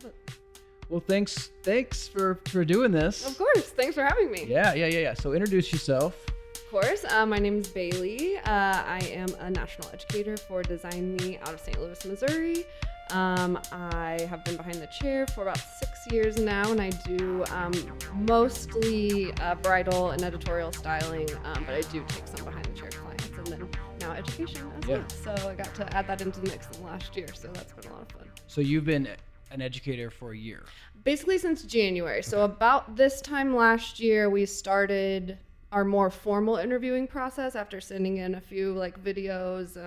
love it. Well, thanks for doing this. Of course. Thanks for having me. Yeah. So introduce yourself. Of course. My name is Bailey. I am a national educator for Design Me out of St. Louis, Missouri. I have been behind the chair for about 6 years now, and I do mostly bridal and editorial styling, but I do take some behind the chair clients, and then now education as well. So I got to add that into the mix in the last year, so that's been a lot of fun. So you've been an educator for a year? Basically since January. Okay. So about this time last year, we started our more formal interviewing process after sending in a few like videos,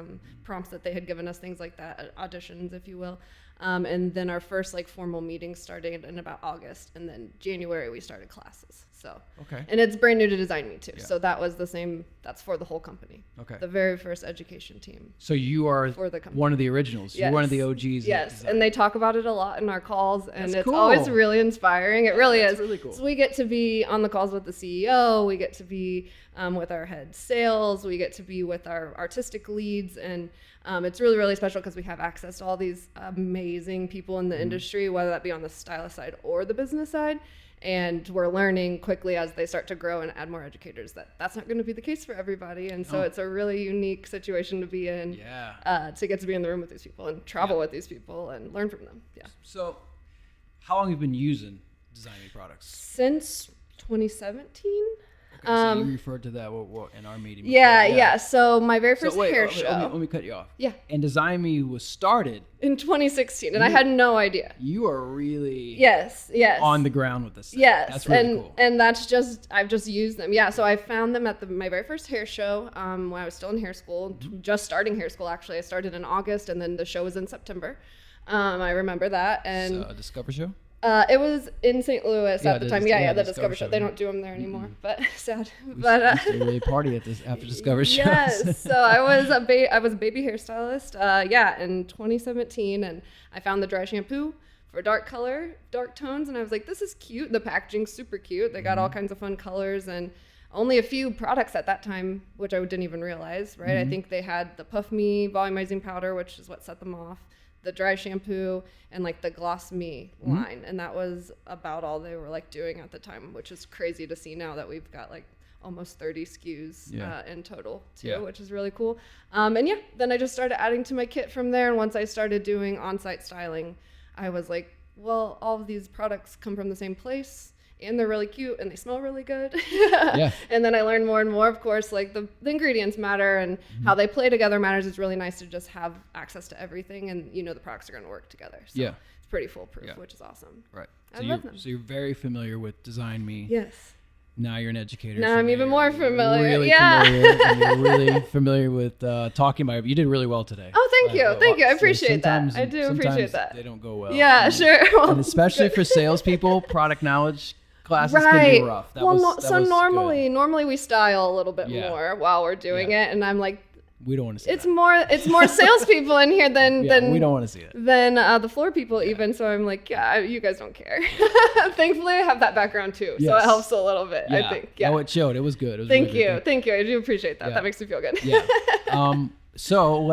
prompts that they had given us, things like that, auditions, if you will. And then our first like formal meeting started in about August, and then January we started classes. So, okay. And it's brand new to Design Me too. Yeah. So that was the same, that's for the whole company. Okay. The very first education team. So you are for the company. One of the originals. Yes. You're one of the OGs. Yes. And they talk about it a lot in our calls, and That's it's cool. always really inspiring. It really is. Really cool. So we get to be on the calls with the CEO. We get to be with our head sales. We get to be with our artistic leads, and it's really, really special because we have access to all these amazing people in the industry, whether that be on the stylist side or the business side. And we're learning quickly as they start to grow and add more educators that that's not going to be the case for everybody. And so it's a really unique situation to be in, to get to be in the room with these people and travel with these people and learn from them. Yeah. So how long have you been using Design Me products? Since 2017. So you referred to that in our meeting. Yeah. So my very first hair show. Let me cut you off. Yeah. And Design Me was started in 2016, and I had no idea. You are really yes on the ground with this thing. Yes, that's really cool. And that's just I've just used them. Yeah. So I found them at my very first hair show when I was still in hair school, just starting hair school. Actually, I started in August, and then the show was in September. I remember that. And a Discover show. It was in St. Louis at the time. The Discover Show. They don't do them there anymore, but sad. We used to really party at this after Discover Show. Yes, so I was a baby hairstylist. In 2017, and I found the dry shampoo for dark tones, and I was like, this is cute. The packaging's super cute. They got all kinds of fun colors, and only a few products at that time, which I didn't even realize. Right, I think they had the Puff Me volumizing powder, which is what set them off, the dry shampoo, and like the Gloss Me line, and that was about all they were like doing at the time, which is crazy to see now that we've got like almost 30 SKUs in total too, which is really cool. Then I just started adding to my kit from there, and once I started doing on-site styling, I was like, well, all of these products come from the same place, and they're really cute, and they smell really good. And then I learned more and more, of course, like the ingredients matter, and how they play together matters. It's really nice to just have access to everything, and the products are going to work together. So it's pretty foolproof, which is awesome. Right. I love them. So you're very familiar with Design Me. Yes. Now you're an educator. Now I'm even more familiar. Really familiar. And you're really familiar with talking about it. You did really well today. Oh, thank you. Thank you. I appreciate that. I do appreciate that. They don't go well. Yeah, sure. Well, and especially for salespeople, product knowledge classes can be rough. Normally we style a little bit more while we're doing it, and I'm like, we don't want to see it's more salespeople in here than we don't want to see it than the floor people even. So I'm like, you guys don't care. Thankfully, I have that background too, so it helps a little bit. I think. Yeah. Oh, it showed. It was good. It was Thank you. I do appreciate that. That makes me feel good. So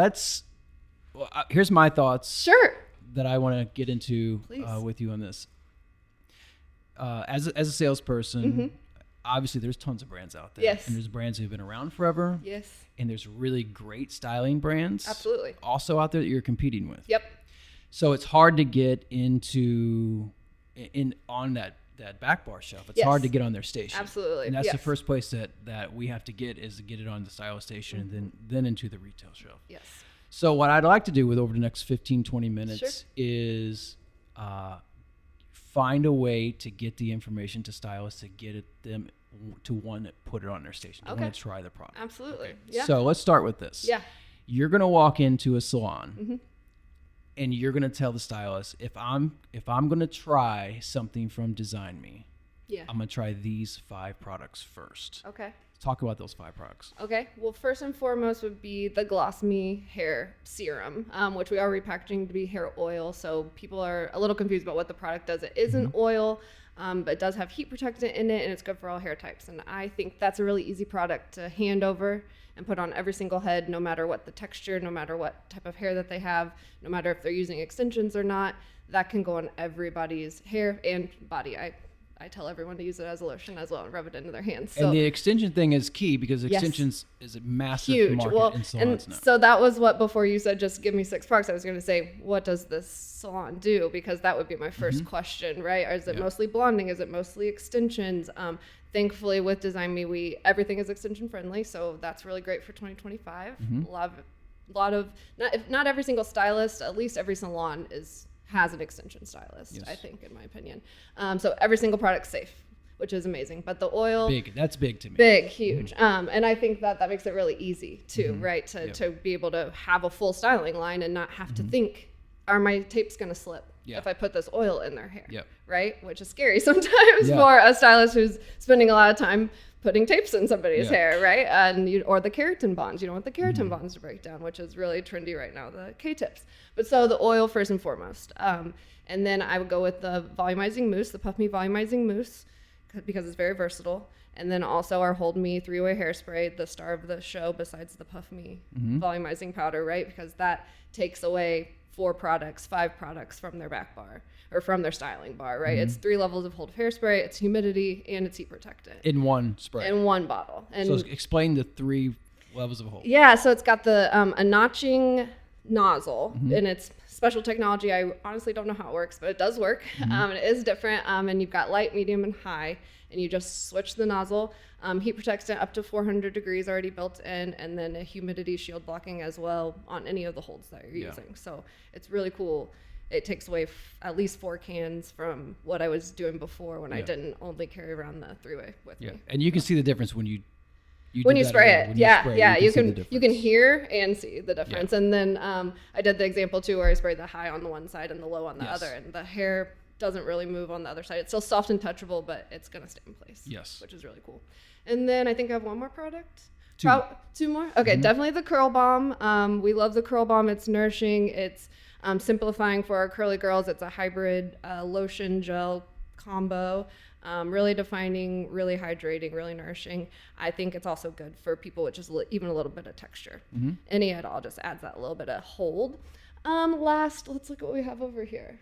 here's my thoughts. Sure. That I want to get into with you on this. As a salesperson, obviously there's tons of brands out there. Yes. And there's brands who've been around forever. Yes. And there's really great styling brands. Absolutely. Also out there that you're competing with. Yep. So it's hard to get on that back bar shelf. It's hard to get on their station. Absolutely. And that's the first place that we have to get is to get it on the stylist station and then into the retail shelf. Yes. So what I'd like to do over the next 15, 20 minutes is find a way to get the information to stylists to get them to want to put it on their station. They want to try the product. Absolutely. Okay. Yeah. So let's start with this. Yeah. You're going to walk into a salon and you're going to tell the stylist, if I'm going to try something from Design Me, I'm going to try these 5 products first. Okay. Talk about those 5 products. Okay. Well, first and foremost would be the Gloss Me hair serum, which we are repackaging to be hair oil. So people are a little confused about what the product does. It is an oil, but it does have heat protectant in it, and it's good for all hair types. And I think that's a really easy product to hand over and put on every single head, no matter what the texture, no matter what type of hair that they have, no matter if they're using extensions or not. that can go on everybody's hair and body. I tell everyone to use it as a lotion as well and rub it into their hands. So, and the extension thing is key because extensions is a massive market in salons now. So that was what, before you said just give me 6 products, I was going to say, what does this salon do? Because that would be my first question, right? Or is it mostly blonding? Is it mostly extensions? Thankfully with Design Me, everything is extension friendly. So that's really great for 2025. A lot of, not every single stylist, at least every salon has an extension stylist, I think, in my opinion. So every single product's safe, which is amazing. But the oil, that's big to me. Big, huge. And I think that makes it really easy too, right? To be able to have a full styling line and not have to think, are my tapes going to slip if I put this oil in their hair, right? Which is scary sometimes for a stylist who's spending a lot of time putting tapes in somebody's hair, right? And or the keratin bonds. You don't want the keratin bonds to break down, which is really trendy right now, the K-tips. But so the oil first and foremost. And then I would go with the volumizing mousse, the Puff Me volumizing mousse, because it's very versatile. And then also our Hold Me 3-way hairspray, the star of the show besides the Puff Me volumizing powder, right? Because that takes away 5 products from their back bar or from their styling bar, right? It's 3 levels of hold of hairspray, it's humidity, and it's heat protectant. In one spray. In one bottle. And so explain the 3 levels of hold. Yeah, so it's got the a notching nozzle, and it's special technology. I honestly don't know how it works, but it does work. And it is different. And you've got light, medium, and high, and you just switch the nozzle. Heat protectant up to 400 degrees already built in, and then a humidity shield blocking as well on any of the holds that you're using. So it's really cool. It takes away at least 4 cans from what I was doing before when I didn't only carry around the 3-way with me. And you can see the difference when you spray it. You can hear and see the difference. And then I did the example too where I sprayed the high on the one side and the low on the other, and the hair doesn't really move on the other side. It's still soft and touchable, but it's gonna stay in place. Which is really cool. And then I think I have one more product. 2 more? Okay, definitely the Curl Bomb. We love the Curl Bomb. It's nourishing. It's simplifying for our curly girls. It's a hybrid lotion gel combo. Really defining, really hydrating, really nourishing. I think it's also good for people with just even a little bit of texture. Any at all just adds that little bit of hold. Last, let's look at what we have over here.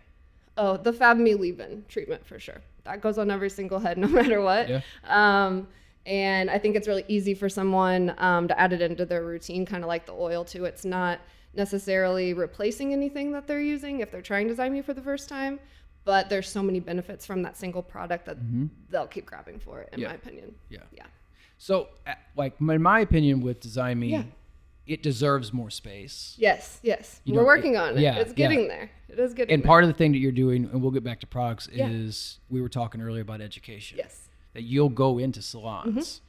Oh, the Fab Me Leave-In treatment for sure. That goes on every single head no matter what. And I think it's really easy for someone to add it into their routine, kind of like the oil too. It's not necessarily replacing anything that they're using if they're trying Design Me for the first time, but there's so many benefits from that single product that they'll keep grabbing for it, in my opinion. So, like, in my opinion, with Design Me, it deserves more space. Yes. We're working on it. It's getting there. It is getting there. And part of the thing that you're doing, and we'll get back to products, is we were talking earlier about education. That you'll go into salons.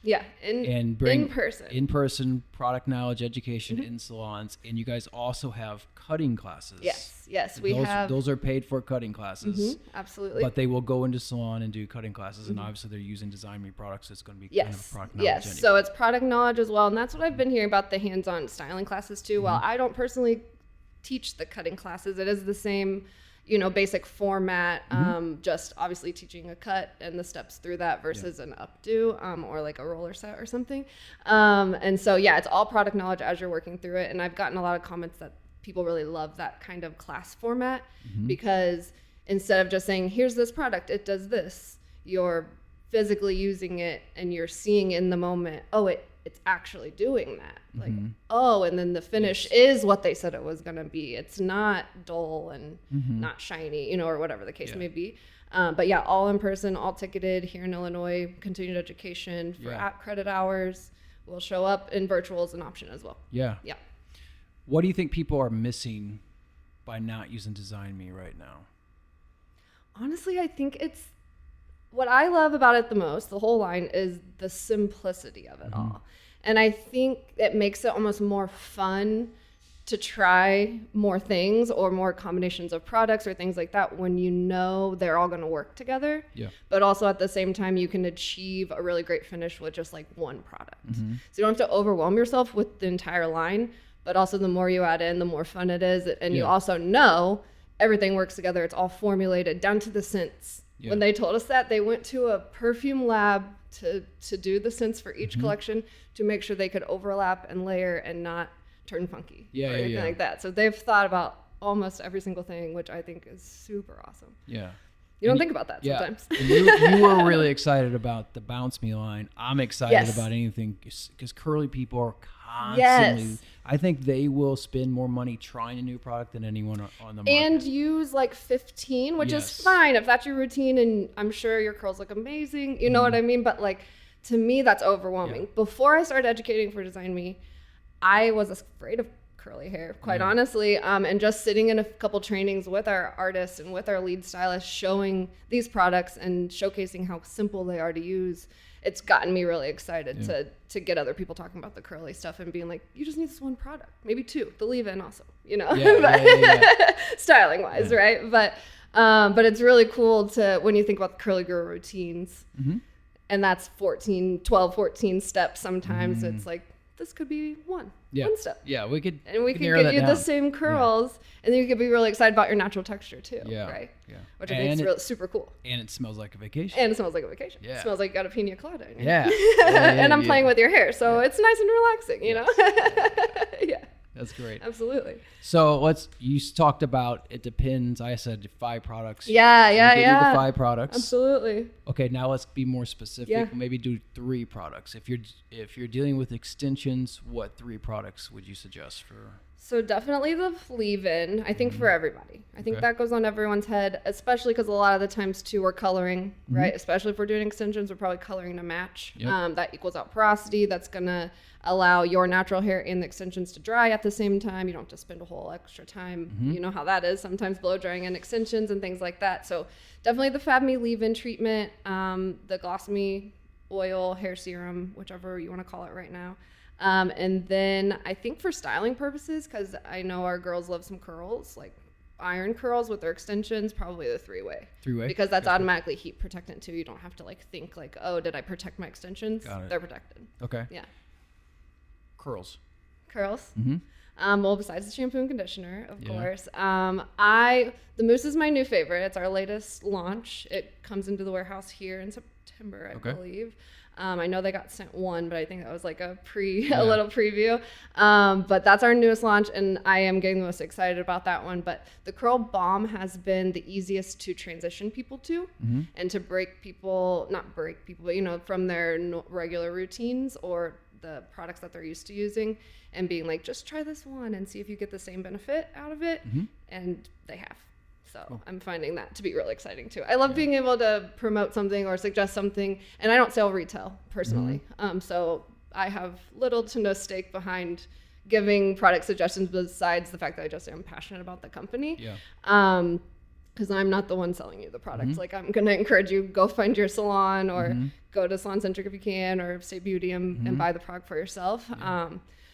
And bring in person product knowledge, education in salons. And you guys also have cutting classes. Yes, Those are paid for cutting classes. Absolutely. But they will go into salon and do cutting classes. And obviously they're using Design Me products. It's going to be kind of product knowledge. Anyway. So it's product knowledge as well. And that's what I've been hearing about the hands-on styling classes too. While I don't personally teach the cutting classes, it is the same basic format, just obviously teaching a cut and the steps through that versus an updo, or like a roller set or something. And so, it's all product knowledge as you're working through it. And I've gotten a lot of comments that people really love that kind of class format because instead of just saying, here's this product, it does this, you're physically using it and you're seeing in the moment, it's actually doing that. Like, and then the finish is what they said it was going to be. It's not dull and not shiny, or whatever the case may be. But all in person, all ticketed here in Illinois, continued education for credit hours. We'll show up, in virtual as an option as well. What do you think people are missing by not using Design Me right now? Honestly, I think it's what I love about it the most, the whole line, is the simplicity of it all. And I think it makes it almost more fun to try more things or more combinations of products or things like that when they're all going to work together. But also at the same time, you can achieve a really great finish with just like one product. So you don't have to overwhelm yourself with the entire line, but also the more you add in, the more fun it is. And you also know everything works together. It's all formulated down to the scents. When they told us that, they went to a perfume lab to do the scents for each collection to make sure they could overlap and layer and not turn funky or anything like that. So they've thought about almost every single thing, which I think is super awesome. Yeah. You don't think about that sometimes. And you were really excited about the Bounce Me line. I'm excited about anything because curly people are constantly. Yes. I think they will spend more money trying a new product than anyone on the market. And use like 15, which is fine if that's your routine, and I'm sure your curls look amazing. You know what I mean? But like, to me, that's overwhelming. Before I started educating for Design Me, I was afraid of curly hair, quite honestly, and just sitting in a couple trainings with our artists and with our lead stylist, showing these products and showcasing how simple they are to use, it's gotten me really excited to get other people talking about the curly stuff and being like, you just need this one product, maybe two, the leave-in also, you know, styling wise, right? But it's really cool to, when you think about the curly girl routines, and that's 14 steps sometimes, it's like, this could be one step. Yeah, we could get you the same curls, and then you could be really excited about your natural texture too. Right? Yeah. Which I think is really super cool. And it smells like a vacation. Yeah. It smells like you got a pina colada in your hand. And I'm playing with your hair, so it's nice and relaxing, you know? Yeah. That's great. Absolutely. So you talked about, it depends. I said 5 products. Yeah. The 5 products. Absolutely. Okay, now let's be more specific. Yeah. Maybe do 3 products. If you're dealing with extensions, what 3 products would you suggest for? So definitely the leave-in, I think for everybody. I think that goes on everyone's head, especially because a lot of the times too we're coloring, right? Especially if we're doing extensions, we're probably coloring to match. That equals out porosity. That's gonna allow your natural hair and the extensions to dry at the same time. You don't have to spend a whole extra time. You know how that is, sometimes blow drying and extensions and things like that. So definitely the Fab Me leave-in treatment, the Gloss Me oil hair serum, whichever you want to call it right now. And then I think for styling purposes, because I know our girls love some curls, like iron curls with their extensions, probably the 3-way. 3-way? Because that's automatically heat protectant too. You don't have to like think like, oh, did I protect my extensions? Got it. They're protected. Okay. Yeah. Curls. Well, besides the shampoo and conditioner, of course. The mousse is my new favorite. It's our latest launch. It comes into the warehouse here in September, I believe. I know they got sent one, but I think that was like a little preview. But that's our newest launch, and I am getting the most excited about that one. But the Curl Balm has been the easiest to transition people to, and to not break people, but, you know, from their regular routines or the products that they're used to using, and being like, just try this one and see if you get the same benefit out of it. And they have. So I'm finding that to be really exciting too. I love being able to promote something or suggest something, and I don't sell retail personally. So I have little to no stake behind giving product suggestions besides the fact that I just am passionate about the company. Because I'm not the one selling you the product. Like, I'm going to encourage you, go find your salon or go to Salon Centric if you can, or State Beauty and buy the product for yourself.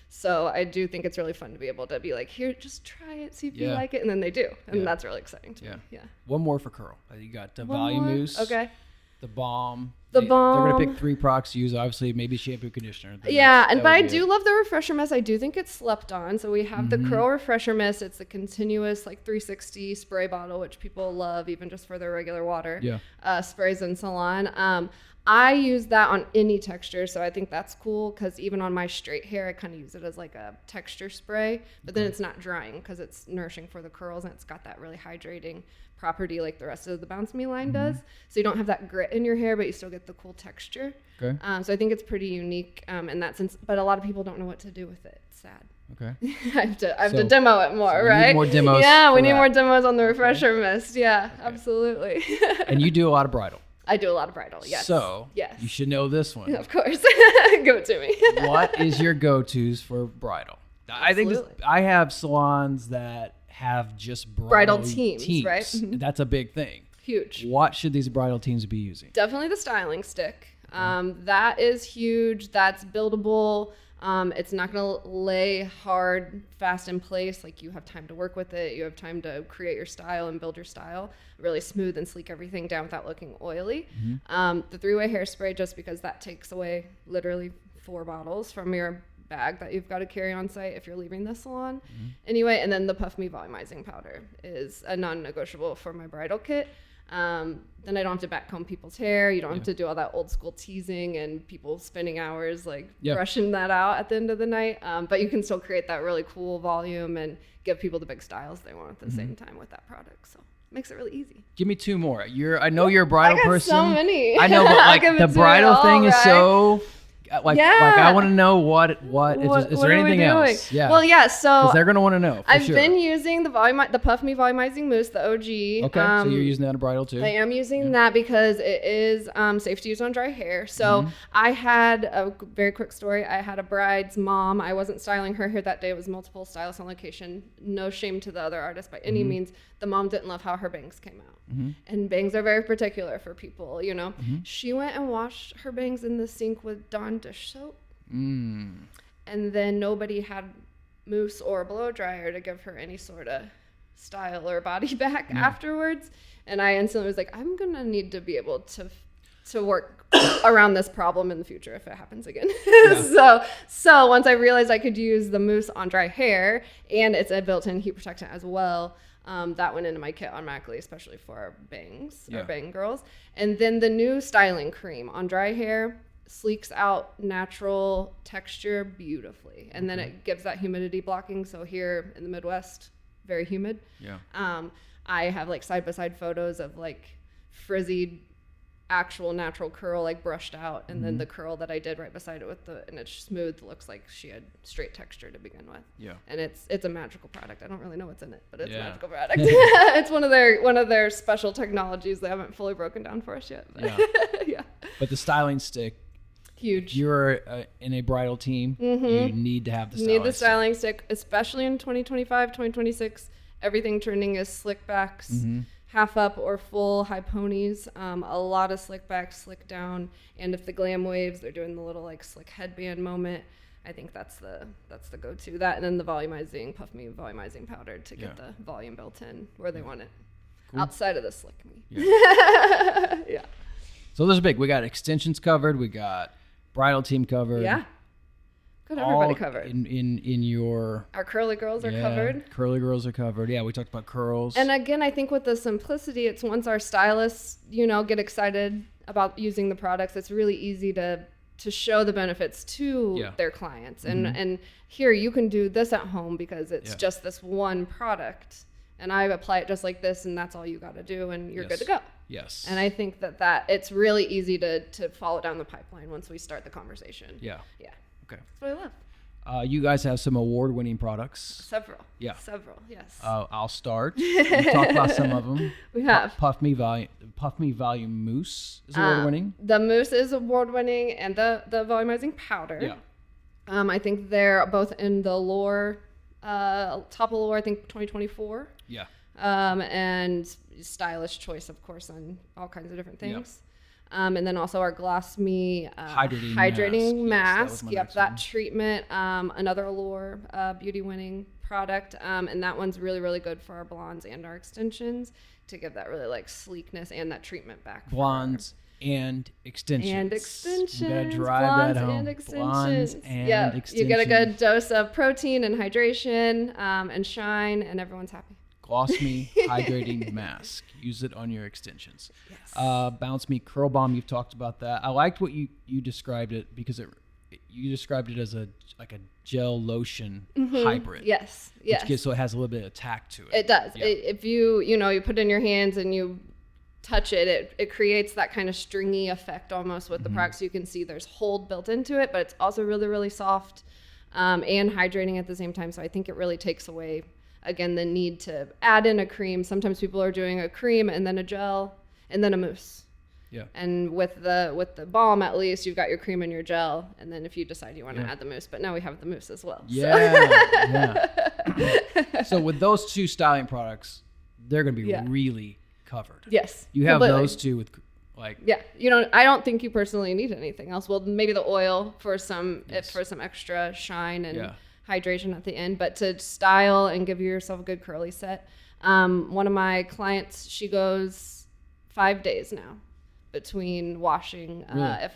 So I do think it's really fun to be able to be like, here, just try it, see if you like it. And then they do. And that's really exciting to me. Yeah. One more for curl. You got the Volume Mousse. Okay. The balm. They're going to pick 3 products to use, obviously, maybe shampoo, conditioner. But I do love the Refresher Mist. I do think it's slept on. So we have the Curl Refresher Mist. It's a continuous, like, 360 spray bottle, which people love, even just for their regular water sprays in salon. I use that on any texture, so I think that's cool, because even on my straight hair, I kind of use it as like a texture spray, but then it's not drying because it's nourishing for the curls, and it's got that really hydrating property like the rest of the Bounce Me line does. So you don't have that grit in your hair, but you still get the cool texture. Okay. So I think it's pretty unique in that sense, but a lot of people don't know what to do with it. It's sad. Okay. I have to demo it more, right? We need more demos. Yeah, we need more demos on the Refresher Mist. Yeah, absolutely. And you do a lot of bridal. I do a lot of bridal, yes. So, you should know this one. Of course. Give it to me. What is your go-tos for bridal? I think I have salons that have just bridal teams, right? That's a big thing. Huge. What should these bridal teams be using? Definitely the styling stick. That is huge. That's buildable. It's not going to lay hard, fast in place. Like, you have time to work with it. You have time to create your style and build your style. Really smooth and sleek everything down without looking oily. The 3-way hairspray, just because that takes away literally 4 bottles from your bag that you've got to carry on site if you're leaving the salon. Anyway, and then the Puff Me volumizing powder is a non-negotiable for my bridal kit. Then I don't have to backcomb people's hair. You don't have to do all that old school teasing and people spending hours like brushing that out at the end of the night. But you can still create that really cool volume and give people the big styles they want at the same time with that product. So it makes it really easy. Give me 2 more. I know you're a bridal person. So many. I know, but like the bridal thing is so. Like I want to know what is there anything else? Yeah. Well, yeah. So they're gonna want to know. I've been using the Puff Me volumizing mousse, the OG. Okay, so you're using that on bridal too. I am using that because it is safe to use on dry hair. So I had a very quick story. I had a bride's mom. I wasn't styling her hair that day. It was multiple stylists on location. No shame to the other artists by any means. The mom didn't love how her bangs came out. And bangs are very particular for people, you know. She went and washed her bangs in the sink with Dawn dish soap. And then nobody had mousse or a blow dryer to give her any sort of style or body back afterwards. And I instantly was like, I'm going to need to be able to work around this problem in the future if it happens again. So once I realized I could use the mousse on dry hair and it's a built-in heat protectant as well, that went into my kit automatically, especially for our bangs, our bang girls. And then the new styling cream on dry hair sleeks out natural texture beautifully. And then it gives that humidity blocking. So here in the Midwest, very humid. I have like side-by-side photos of like frizzy actual natural curl like brushed out, and then the curl that I did right beside it and it's smooth, looks like she had straight texture to begin with. And it's a magical product. I don't really know what's in it, but it's a magical product. It's one of their special technologies they haven't fully broken down for us yet. But but the styling stick, huge. You're in a bridal team. You need to have the styling stick. You need the styling stick, especially in 2025, 2026. Everything trending is slick backs. Half up or full high ponies, a lot of slick back, slick down, and if the glam waves, they're doing the little like slick headband moment. I think that's the go-to. That and then the volumizing Puff Me volumizing powder to get the volume built in where they want it, outside of the slick me. So this is big. We got extensions covered. We got bridal team covered. Got everybody covered. In your... Our curly girls are covered. Curly girls are covered. Yeah, we talked about curls. And again, I think with the simplicity, it's once our stylists, get excited about using the products, it's really easy to show the benefits to their clients. And here, you can do this at home because it's just this one product. And I apply it just like this, and that's all you got to do, and you're good to go. Yes. And I think that it's really easy to follow down the pipeline once we start the conversation. Yeah. Okay. That's what I love. You guys have some award-winning products. Several, yes. I'll start. We'll talk about some of them. We have. Puff Me Volume Mousse is award-winning. The mousse is award-winning, and the volumizing powder. I think they're both in the Allure, top of Allure, I think 2024. And stylish choice, of course, on all kinds of different things. And then also our Gloss Me hydrating mask. That treatment. Another Allure beauty winning product. And that one's really, really good for our blondes and our extensions to give that really like sleekness and that treatment back. Blondes and extensions. You gotta drive blondes that home. And extensions. Blondes and extensions. You get a good dose of protein and hydration and shine, and everyone's happy. Gloss Me hydrating mask. Use it on your extensions. Bounce Me Curl Bomb. You've talked about that. I liked what you described it because you described it as a gel lotion hybrid. Yes. So it has a little bit of tack to it. It does. If you put it in your hands and you touch it, it creates that kind of stringy effect almost with the product. So you can see there's hold built into it, but it's also really, really soft and hydrating at the same time. So I think it really takes away, again, the need to add in a cream. Sometimes people are doing a cream and then a gel and then a mousse. And with the balm, at least you've got your cream and your gel, and then if you decide you want to add the mousse, but now we have the mousse as well. So with those two styling products, they're going to be really covered. Yes. You have those two with like. I don't think you personally need anything else. Well, maybe the oil for some extra shine and hydration at the end, but to style and give yourself a good curly set. One of my clients, she goes 5 days now between washing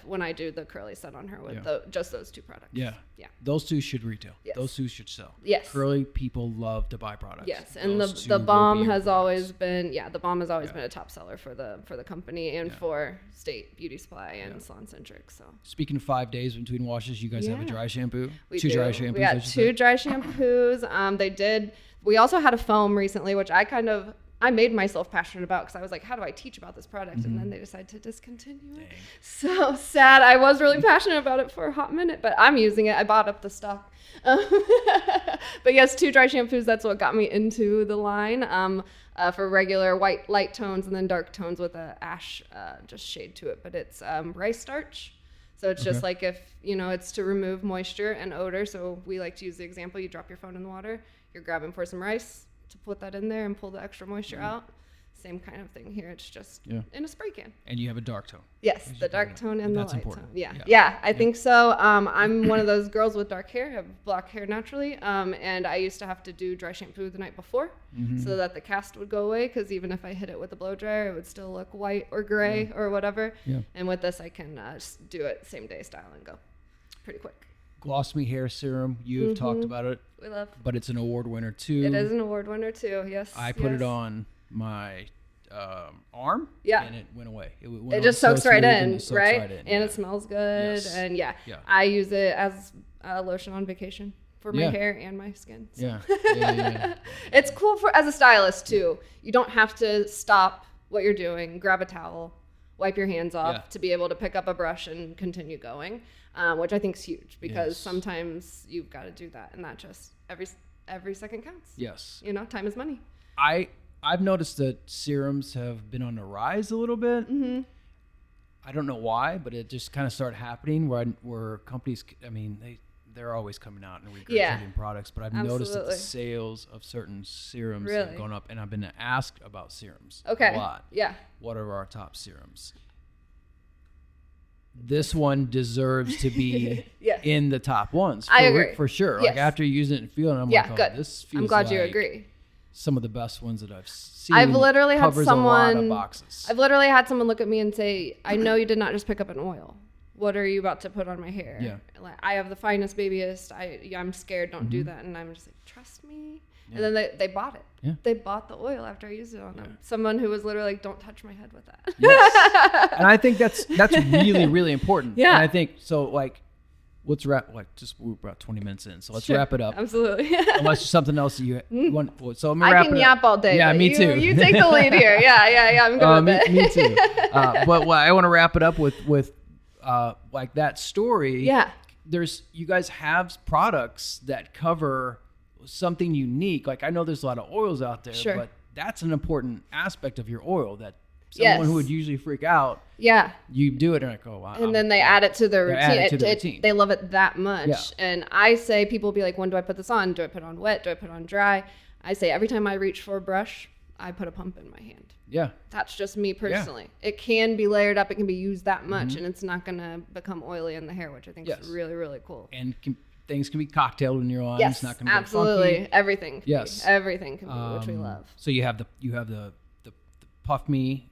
when I do the curly set on her with just those 2 products. Yeah. Those 2 should retail. Yes. Those 2 should sell. Yes. Curly people love to buy products. Yes, and the Balm has always been been a top seller for the company and for State Beauty Supply and Salon Centric. So speaking of 5 days between washes, you guys have a dry shampoo. We do. Dry shampoos. We got 2 dry shampoos. We also had a foam recently, which I made myself passionate about because I was like, how do I teach about this product? And then they decided to discontinue it. So sad. I was really passionate about it for a hot minute, but I'm using it. I bought up the stock. But yes, 2 dry shampoos. That's what got me into the line for regular white light tones and then dark tones with a ash just shade to it. But it's rice starch. So it's just like if, it's to remove moisture and odor. So we like to use the example, you drop your phone in the water, you're grabbing for some rice to put that in there and pull the extra moisture out. Same kind of thing here. It's just in a spray can. And you have a dark tone. Yes, the dark tone and the light tone. Yeah, I think so. I'm one of those girls with dark hair. I have black hair naturally. And I used to have to do dry shampoo the night before so that the cast would go away, because even if I hit it with a blow dryer, it would still look white or gray or whatever. Yeah. And with this, I can just do it same day style and go pretty quick. Gloss Me Hair Serum, you've talked about it. We love. But it's an award winner too. It is an award winner too, yes. I put it on my arm, and it went away. It just soaks right in, right? And it smells good, and I use it as a lotion on vacation for my hair and my skin. So. Yeah. It's cool as a stylist too. You don't have to stop what you're doing, grab a towel, wipe your hands off to be able to pick up a brush and continue going. Which I think is huge, because sometimes you've got to do that, and that just every second counts. Yes. Time is money. I've noticed that serums have been on the rise a little bit. Mm-hmm. I don't know why, but it just kind of started happening where companies, they're always coming out and regurgitating products, but I've noticed that the sales of certain serums have gone up, and I've been asked about serums a lot. Yeah. What are our top serums? This one deserves to be in the top ones. I agree. For sure. Yes. Like after using it and feeling it, I'm like, good. This feels I'm glad you agree. Some of the best ones that I've seen. I've literally had someone look at me and say, I know you did not just pick up an oil. What are you about to put on my hair? Yeah. Like, I have the finest, babiest. I'm scared. Don't do that. And I'm just like, trust me. Yeah. And then they bought it. Yeah. They bought the oil after I used it on them. Someone who was literally like, don't touch my head with that. Yes. And I think that's really, really important. Yeah. And I think, so like, let's wrap, we're about 20 minutes in. So let's wrap it up. Absolutely. Unless there's something else that you want. So I'm going to wrap it up. I can yap all day. Yeah, me too. You take the lead here. Yeah. I'm good with it. Me too. But I want to wrap it up with like that story. Yeah. You guys have products that cover something unique. Like, I know there's a lot of oils out there, but that's an important aspect of your oil that someone who would usually freak out. Yeah. You do it and like, oh wow. And then they add it to their routine. They love it that much. Yeah. And I say, people will be like, when do I put this on? Do I put it on wet? Do I put it on dry? I say every time I reach for a brush, I put a pump in my hand. Yeah. That's just me personally. Yeah. It can be layered up. It can be used that much, and it's not going to become oily in the hair, which I think is really, really cool. And things can be cocktailed when you're on. Yes, it's not going to absolutely. Be funky. Everything. Everything can be, which we love. So you have the Puff Me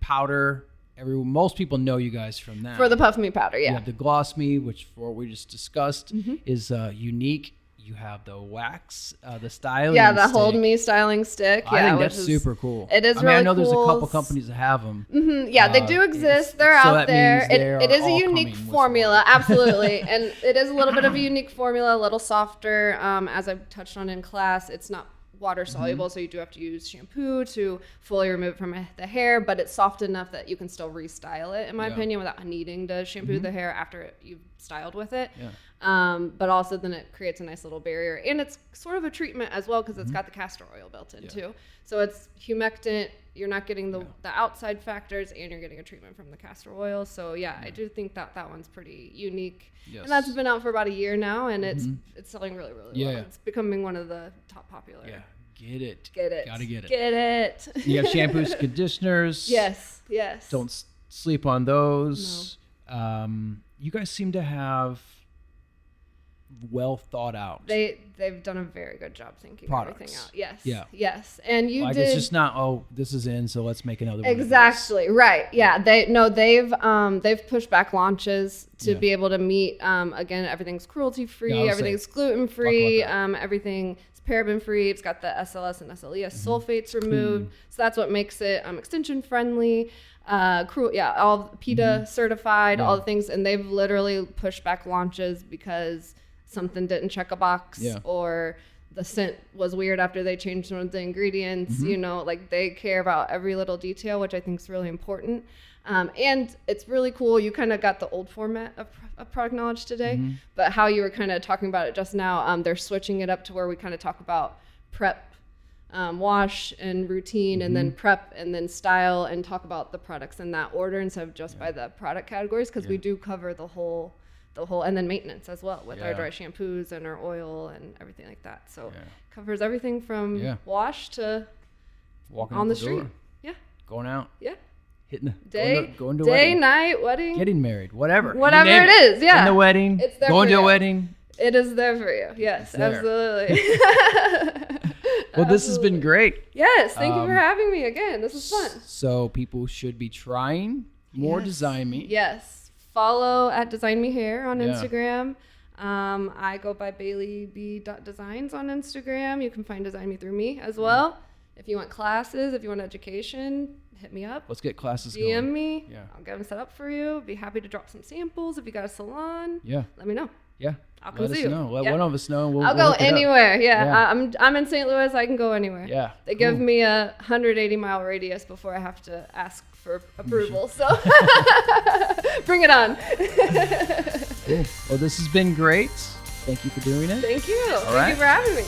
powder. Most people know you guys from that. For the Puff Me powder, yeah. You have the Gloss Me, which for what we just discussed is unique. You have the wax, the styling stick. The Hold Me styling stick. I think that's super cool. It is really cool. I know there's a couple companies that have them. Mm-hmm. Yeah, they do exist. They're out there. It is a unique formula, absolutely. And it is a little bit of a unique formula, a little softer. As I've touched on in class, it's not water soluble, so you do have to use shampoo to fully remove it from the hair, but it's soft enough that you can still restyle it, in my opinion, without needing to shampoo the hair after you've styled with it. But also then it creates a nice little barrier, and it's sort of a treatment as well, because it's got the castor oil built in too. So it's humectant. You're not getting the outside factors, and you're getting a treatment from the castor oil. So I do think that one's pretty unique. Yes. And that's been out for about a year now, and it's selling really, really well. It's becoming one of the top popular. Yeah, get it. Gotta get it. Get it. You have shampoos, conditioners. Yes. Don't sleep on those. No. You guys seem to have well thought out. They've done a very good job thinking everything out. Yes. Yeah. Yes. And you did. It's just not, this is in, so let's make another one. Exactly. Right. Yeah. They've pushed back launches to be able to meet, again, everything's cruelty free, everything's gluten free, everything's paraben free. It's got the SLS and SLES sulfates removed. So that's what makes it extension friendly. All PETA certified, all the things, and they've literally pushed back launches because something didn't check a box or the scent was weird after they changed some of the ingredients. Like they care about every little detail, which I think is really important. And it's really cool. You kind of got the old format of product knowledge today, but how you were kind of talking about it just now, they're switching it up to where we kind of talk about prep, wash and routine, and then prep, and then style, and talk about the products in that order instead of just by the product categories, because we do cover the whole, and then maintenance as well with our dry shampoos and our oil and everything like that. So covers everything from wash to walking on the street. Door. Yeah. Going out. Yeah. Hitting going to day, wedding. Night, wedding. Getting married, whatever it is. Yeah. In the wedding. It's there going to a wedding. It is there for you. Yes, absolutely. Well, this has been great. Yes, thank you for having me again. This was fun. So people should be trying more Design Me. Yes. Follow at Design Me Hair on Instagram. I go by BaileyB.designs on Instagram. You can find Design Me through me as well. If you want classes, if you want education, hit me up. Let's get classes DM going. me. Yeah. I'll get them set up for you. Be happy to drop some samples. If you got a salon, let me know. Yeah. I'll come see you. Let one of us know. I'll go anywhere. Yeah. I'm in St. Louis. I can go anywhere. Yeah. They give me a 180-mile radius before I have to ask for approval. So bring it on. Cool. Well, this has been great. Thank you for doing it. Thank you. Thank you for having me.